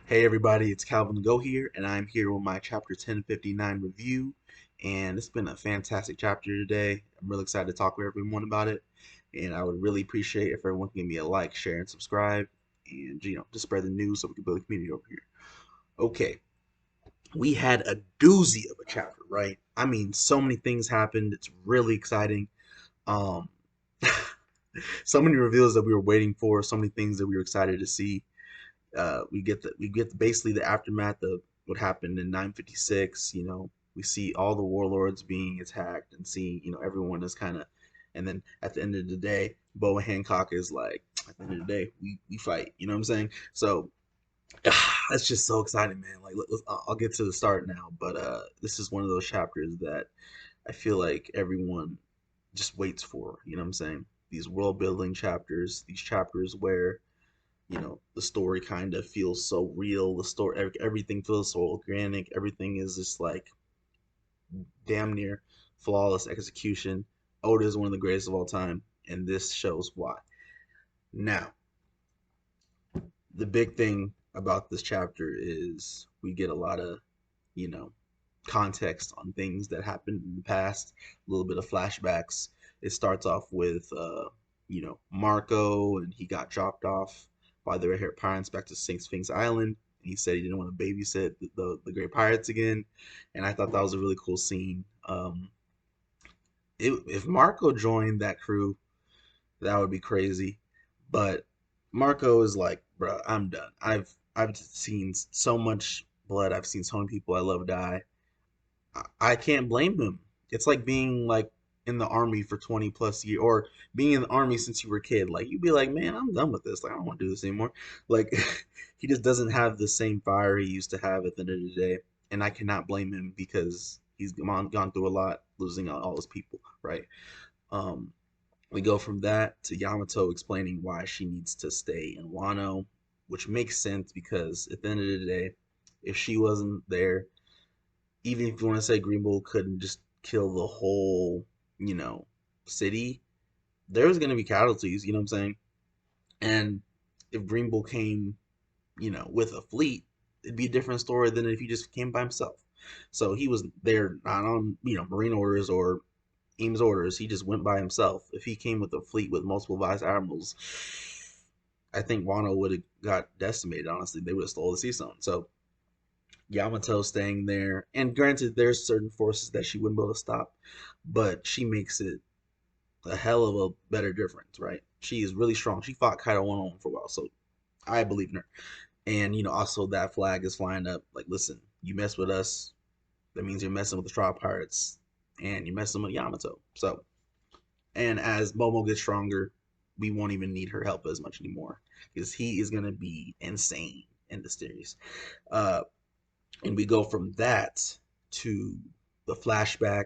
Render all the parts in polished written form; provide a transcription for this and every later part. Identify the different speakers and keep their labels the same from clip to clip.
Speaker 1: Hey everybody, it's Calvin Go here, and I'm here with my chapter 1059 review. And it's been a fantastic chapter today. I'm really excited to talk with everyone about it. And I would really appreciate if everyone can give me a like, share, and subscribe, and just spread the news so we can build a community over here. Okay, we had a doozy of a chapter, right? I mean, so many things happened. It's really exciting. Um, so many reveals that we were waiting for, so many things that we were excited to see. We get basically the aftermath of what happened in 956. We see all the warlords being attacked and see everyone is kind of, and then at the end of the day, Boa Hancock is like, at the end of the day, we fight. You know what I'm saying? So that's just so exciting, man. Like, I'll get to the start now, but this is one of those chapters that I feel like everyone just waits for. You know what I'm saying? These world building chapters, these chapters where the story kind of feels so real. The story, everything feels so organic. Everything is just like damn near flawless execution. Oda is one of the greatest of all time, and this shows why. Now, the big thing about this chapter is we get a lot of you know context on things that happened in the past, a little bit of flashbacks. It starts off with Marco, and he got dropped off by the Red Haired Pirates back to Sphinx Island. And he said he didn't want to babysit the Great Pirates again, and I thought that was a really cool scene. If Marco joined that crew, that would be crazy. But Marco is like, bro, I'm done. I've seen so much blood. I've seen so many people I love die. I can't blame him. It's like being like in the army for 20 plus years, or being in the army since you were a kid. Like you'd be like, man, I'm done with this. Like I don't want to do this anymore. Like he just doesn't have the same fire he used to have at the end of the day, and I cannot blame him because he's gone through a lot, losing all his people. Right. Um, we go from that to Yamato explaining why she needs to stay in Wano, which makes sense because at the end of the day, if she wasn't there, even if you want to say Green Bull couldn't just kill the whole, you know, city, there was going to be casualties, you know what I'm saying? And if Green Bull came, with a fleet, it'd be a different story than if he just came by himself. So he was there not on, Marine orders or Eames orders. He just went by himself. If he came with a fleet with multiple vice admirals, I think Wano would have got decimated, honestly. They would have stole the sea zone. So Yamato staying there. And granted, there's certain forces that she wouldn't be able to stop, but she makes it a hell of a better difference, right? She is really strong. She fought Kaido one on one for a while, so I believe in her. And also that flag is flying up. Like, listen, you mess with us, that means you're messing with the Straw Pirates, and you're messing with Yamato. So, and as Momo gets stronger, we won't even need her help as much anymore because he is gonna be insane in the series. Uh, and we go from that to the flashback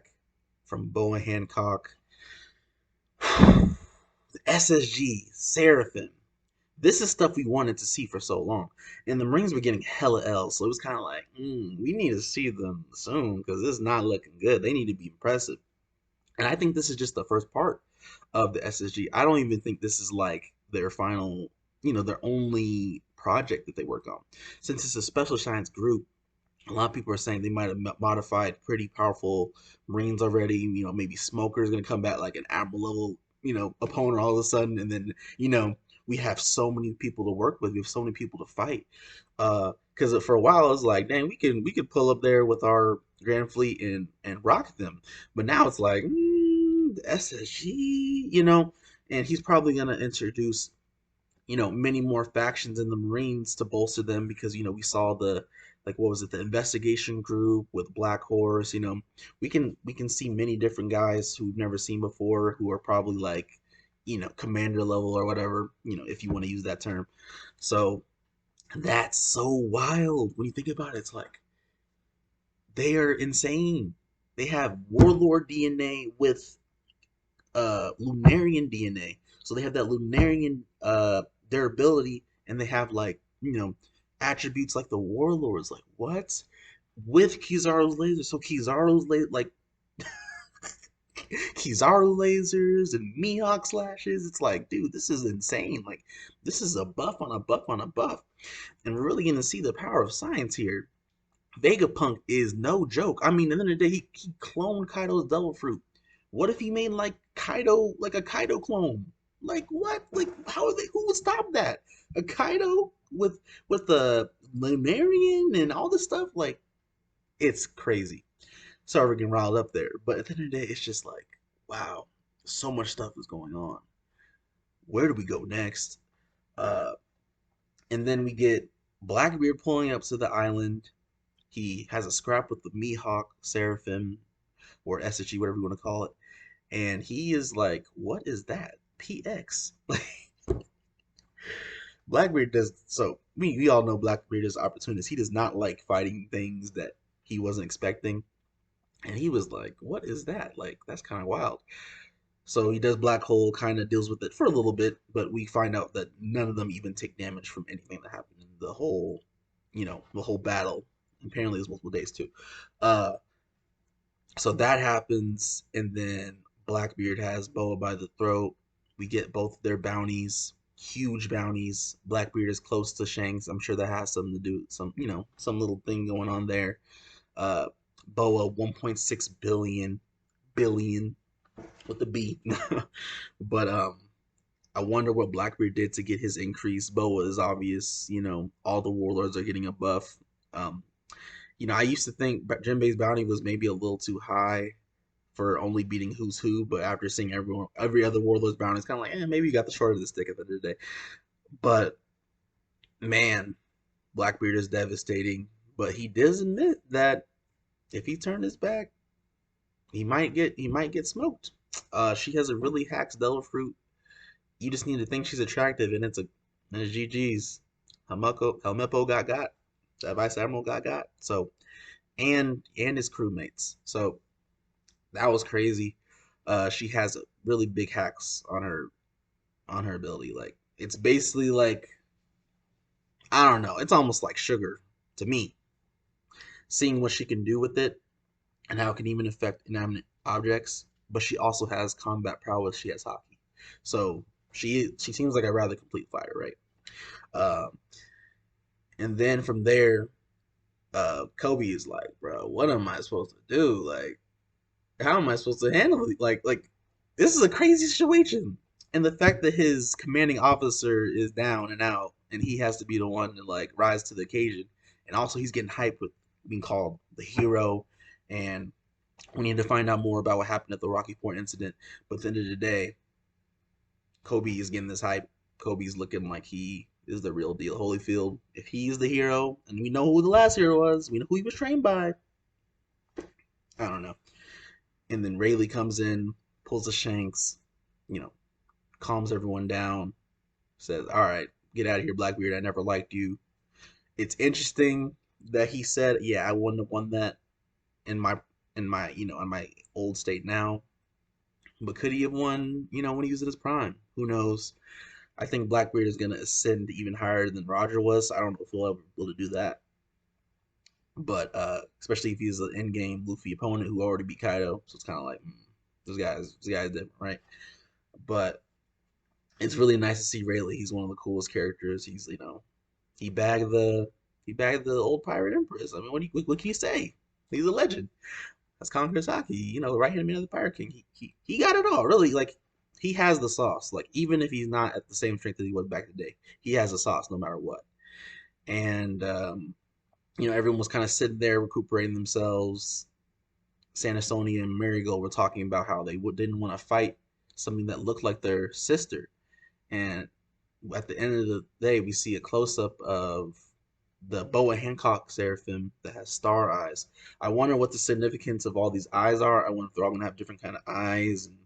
Speaker 1: from Boa Hancock, SSG, Seraphim. This is stuff we wanted to see for so long. And the Marines were getting hella L, so it was kind of like, we need to see them soon because this is not looking good. They need to be impressive. And I think this is just the first part of the SSG. I don't even think this is like their final, their only project that they work on. Since it's a special science group, a lot of people are saying they might have modified pretty powerful Marines already. Maybe Smoker is going to come back like an admiral level, opponent all of a sudden, and then we have so many people to work with. We have so many people to fight. Because for a while it was like, dang, we could pull up there with our Grand Fleet and rock them, but now it's like the SSG, and he's probably going to introduce many more factions in the Marines to bolster them because we saw the, like, what was it, the investigation group with Black Horse. We can see many different guys who we've never seen before who are probably like commander level or whatever, if you want to use that term. So that's so wild when you think about it. It's like they are insane. They have warlord DNA with Lunarian DNA. So they have that Lunarian their ability, and they have like attributes like the warlords. Like what? With Kizaru's laser. So Kizaru's laser, like Kizaru lasers and Mihawk slashes. It's like, dude, this is insane. Like, this is a buff on a buff on a buff. And we're really gonna see the power of science here. Vegapunk is no joke. I mean, at the end of the day, he cloned Kaido's Devil Fruit. What if he made like Kaido, like a Kaido clone? Like what? Like how are they? Who would stop that? A Kaido with the Lunarian and all this stuff? Like it's crazy. Sorry we're getting riled up there, but at the end of the day, it's just like wow, so much stuff is going on. Where do we go next? Uh, and then we get Blackbeard pulling up to the island. He has a scrap with the Mihawk, Seraphim, or SHG, whatever you want to call it. And he is like, what is that? PX. Blackbeard does, so we all know Blackbeard is opportunist. He does not like fighting things that he wasn't expecting. And he was like, what is that? Like, that's kind of wild. So he does Black Hole, kind of deals with it for a little bit, but we find out that none of them even take damage from anything that happened in the whole, the whole battle. Apparently, it's multiple days too. Uh, so that happens, and then Blackbeard has Boa by the throat. We get both their bounties, huge bounties. Blackbeard is close to Shanks. I'm sure that has something to do, some little thing going on there. Uh, Boa 1.6 billion with the B. But I wonder what Blackbeard did to get his increase. Boa is obvious. All the warlords are getting a buff. Um, I used to think Jinbei's bounty was maybe a little too high for only beating Who's Who, but after seeing every other warlord's bounty, it's kind of like, maybe you got the short of the stick at the end of the day. But man, Blackbeard is devastating. But he does admit that if he turned his back, he might get smoked. She has a really hacked Stellar Fruit. You just need to think she's attractive, and it's GG's. Helmepo got. That Vice Admiral got. So and his crewmates. So that was crazy. She has really big hacks on her ability. Like it's basically like I don't know. It's almost like sugar to me. Seeing what she can do with it and how it can even affect inanimate objects. But she also has combat prowess. She has hockey. So she seems like a rather complete fighter, right? Um, and then from there, Koby is like, bro, what am I supposed to do? Like, how am I supposed to handle it? Like this is a crazy situation. And the fact that his commanding officer is down and out, and he has to be the one to like rise to the occasion, and also he's getting hyped with being called the hero, and we need to find out more about what happened at the Rocky Point incident. But at the end of the day, Koby is getting this hype. Koby's looking like he is the real deal. Holyfield, if he's the hero, and we know who the last hero was, we know who he was trained by. I don't know. And then Rayleigh comes in, pulls the shanks, you know, calms everyone down, says, "All right, get out of here, Blackbeard. I never liked you." It's interesting that he said, "Yeah, I wouldn't have won that in my old state now." But could he have won, when he was at his prime? Who knows? I think Blackbeard is gonna ascend even higher than Roger was. I don't know if he'll ever be able to do that. But especially if he's an in-game Luffy opponent who already beat Kaido, so it's kind of like this guy's different, right? But it's really nice to see Rayleigh. He's one of the coolest characters. He bagged the he bagged the old pirate empress. I mean, what can you say? He's a legend. That's Conqueror's Haki. Right hand man of the Pirate King. He got it all. Really, like he has the sauce. Like even if he's not at the same strength that he was back in the day, he has the sauce no matter what. And everyone was kind of sitting there recuperating themselves. Sanasonia and Marigold were talking about how they didn't want to fight something that looked like their sister. And at the end of the day, we see a close up of the Boa Hancock seraphim that has star eyes. I wonder what the significance of all these eyes are. I wonder if they're all gonna have different kind of eyes, and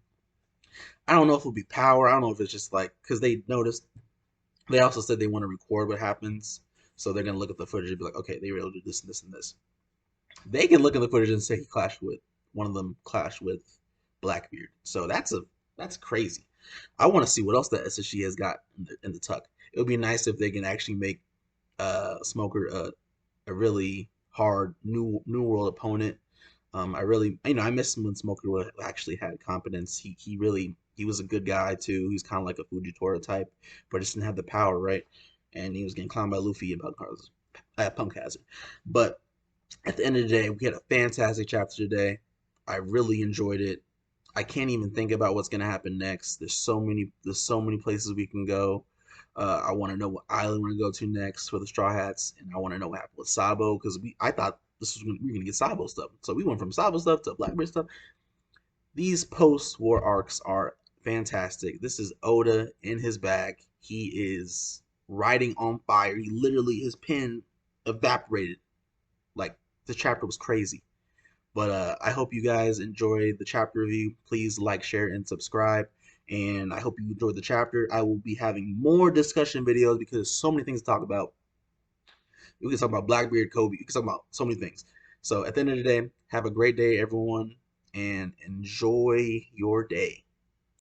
Speaker 1: I don't know if it'll be power. I don't know if it's just like because they noticed. They also said they want to record what happens, so they're gonna look at the footage and be like, okay, they were able to do this and this and this. They can look at the footage and say he clashed with one of them clashed with Blackbeard. So that's crazy. I want to see what else that SSG has got in the tuck. It would be nice if they can actually make Smoker a really hard new world opponent. I really, I miss him when Smoker actually had competence. He really he was a good guy too. He was kind of like a Fujitora type, but just didn't have the power, right? And he was getting clowned by Luffy and Punk Hazard. But at the end of the day, we had a fantastic chapter today. I really enjoyed it. I can't even think about what's gonna happen next. There's so many places we can go. I want to know what island we're gonna go to next for the Straw Hats, and I want to know what happened with Sabo because I thought we were gonna get Sabo stuff, so we went from Sabo stuff to Blackbeard stuff. These post-war arcs are fantastic. This is Oda in his bag. He is writing on fire. He literally his pen evaporated. Like the chapter was crazy. But I hope you guys enjoyed the chapter review. Please like, share, and subscribe. And I hope you enjoyed the chapter. I will be having more discussion videos because there's so many things to talk about. We can talk about Blackbeard, Koby. We can talk about so many things. So at the end of the day, have a great day, everyone, and enjoy your day.